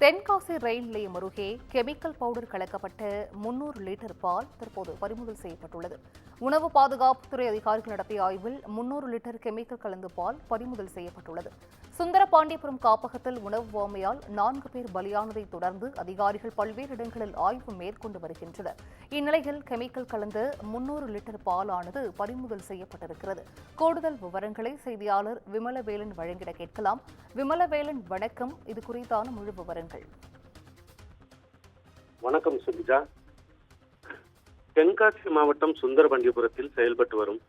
தென்காசி ரயில் நிலையம் அருகே chemical powder கலக்கப்பட்ட 300 litre பால் தற்போது பறிமுதல் செய்யப்பட்டுள்ளது. உணவு பாதுகாப்புத்துறை அதிகாரிகள் நடத்திய ஆய்வில் 300 லிட்டர் கெமிக்கல் கலந்த பால் பறிமுதல் செய்யப்பட்டுள்ளது. சுந்தரபாண்டியபுரம் காப்பகத்தில் உணவு ஓமையால் 4 பேர் பலியானதை தொடர்ந்து அதிகாரிகள் பல்வேறு இடங்களில் ஆய்வு மேற்கொண்டு வருகின்றனர். இந்நிலையில் கெமிக்கல் கலந்த 300 லிட்டர் பாலானது பறிமுதல் செய்யப்பட்டிருக்கிறது. கூடுதல் விவரங்களை செய்தியாளர் விமலவேலன் வழங்கிட கேட்கலாம். விமலவேலன், வணக்கம். இது குறித்தான முழு விவரங்கள். வணக்கம் சுபிதா. தென்காசி மாவட்டம் சுந்தரபாண்டியபுரத்தில் செயல்பட்டு வரும்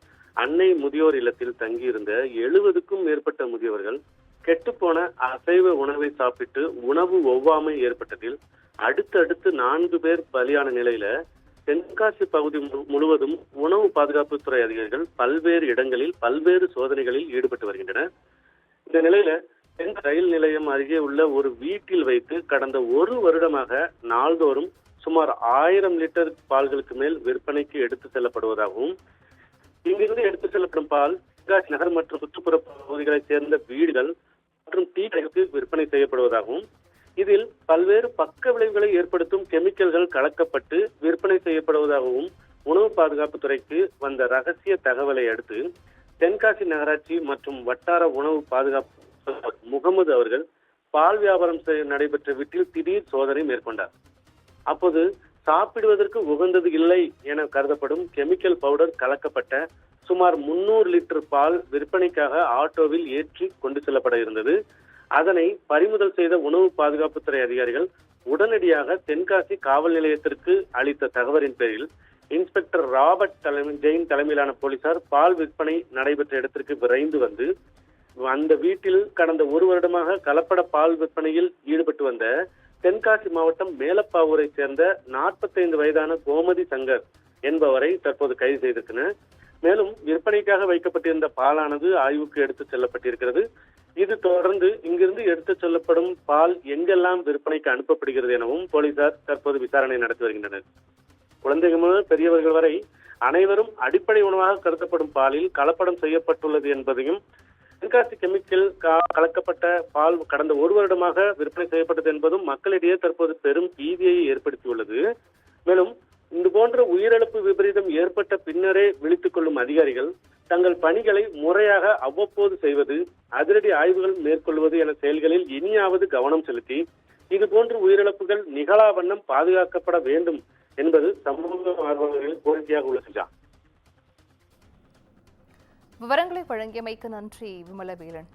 அன்னை முதியோர் இல்லத்தில் தங்கியிருந்த 70க்கும் மேற்பட்ட முதியவர்கள் கெட்டுப்போன அசைவ உணவை சாப்பிட்டு உணவு ஒவ்வாமை ஏற்பட்டதில் அடுத்தடுத்து 4 பேர் பலியான நிலையில தென்காசி பகுதி முழுவதும் உணவு பாதுகாப்புத்துறை அதிகாரிகள் பல்வேறு இடங்களில் பல்வேறு சோதனைகளில் ஈடுபட்டு வருகின்றனர். இந்த நிலையில ரயில் நிலையம் அருகே உள்ள ஒரு வீட்டில் வைத்து கடந்த 1 வருடமாக நாள்தோறும் சுமார் 1000 லிட்டர் பால்களுக்கு மேல் விற்பனைக்கு எடுத்து செல்லப்படுவதாகவும், இங்கிருந்து எடுத்து செல்லப்படும் பால் தென்காசி நகர் மற்றும் சுற்றுப்புற பகுதிகளைச் சேர்ந்த வீடுகள் மற்றும் டீ கடைகளுக்கு விற்பனை செய்யப்படுவதாகவும், இதில் பல்வேறு பக்க விளைவுகளை ஏற்படுத்தும் கெமிக்கல்கள் கலக்கப்பட்டு விற்பனை செய்யப்படுவதாகவும் உணவு பாதுகாப்புத்துறைக்கு வந்த ரகசிய தகவலை அடுத்து தென்காசி நகராட்சி மற்றும் வட்டார உணவு பாதுகாப்பு முகமது அவர்கள் பால் வியாபாரம் நடைபெற்ற வீட்டில் திடீர் சோதனை மேற்கொண்டார். அப்போது சாப்பிடுவதற்கு உகந்தது இல்லை என கருதப்படும் கெமிக்கல் பவுடர் கலக்கப்பட்ட சுமார் 300 லிட்டர் பால் விற்பனைக்காக ஆட்டோவில் ஏற்றி கொண்டு செல்லப்பட இருந்தது. அதனை பறிமுதல் செய்த உணவு பாதுகாப்புத்துறை அதிகாரிகள் உடனடியாக தென்காசி காவல் நிலையத்திற்கு அளித்த தகவலின் பேரில் இன்ஸ்பெக்டர் ராபர்ட் ஜெயின் தலைமையிலான போலீசார் பால் விற்பனை நடைபெற்ற இடத்திற்கு விரைந்து வந்து அந்த வீட்டில் கடந்த 1 வருடமாக கலப்பட பால் விற்பனையில் ஈடுபட்டு வந்த தென்காசி மாவட்டம் மேலப்பாவூரை சேர்ந்த 45 வயதான கோமதி சங்கர் என்பவரை தற்போது கைது செய்திருக்கிறார். மேலும் விற்பனைக்காக வைக்கப்பட்டிருந்த பாலானது ஆய்வுக்கு எடுத்துச் செல்லப்பட்டிருக்கிறது. இது தொடர்ந்து இங்கிருந்து எடுத்துச் செல்லப்படும் பால் எங்கெல்லாம் விற்பனைக்கு அனுப்பப்படுகிறது எனவும் போலீசார் தற்போது விசாரணை நடத்தி வருகின்றனர். குழந்தைகள் முதல் பெரியவர்கள் வரை அனைவரும் அடிப்படை உணவாக கருதப்படும் பாலில் கலப்படம் செய்யப்பட்டுள்ளது என்பதையும், தென்காசி கெமிக்கல் கலக்கப்பட்ட பால் கடந்த 1 வருடமாக விற்பனை செய்யப்பட்டது என்பதும் மக்களிடையே தற்போது பெரும் பீதியை ஏற்படுத்தியுள்ளது. மேலும் இது போன்ற உயிரிழப்பு விபரீதம் ஏற்பட்ட பின்னரே விழித்துக் கொள்ளும் அதிகாரிகள் தங்கள் பணிகளை முறையாக அவ்வப்போது செய்வது, அதிரடி ஆய்வுகள் மேற்கொள்வது என செயல்களில் இனியாவது கவனம் செலுத்தி இதுபோன்ற உயிரிழப்புகள் நிகழா வண்ணம் பாதுகாக்கப்பட வேண்டும் என்பது சமூக ஆர்வலர்களின் கோரிக்கையாக உள்ளது. விவரங்களை வழங்கியமைக்கு நன்றி விமலவேலன்.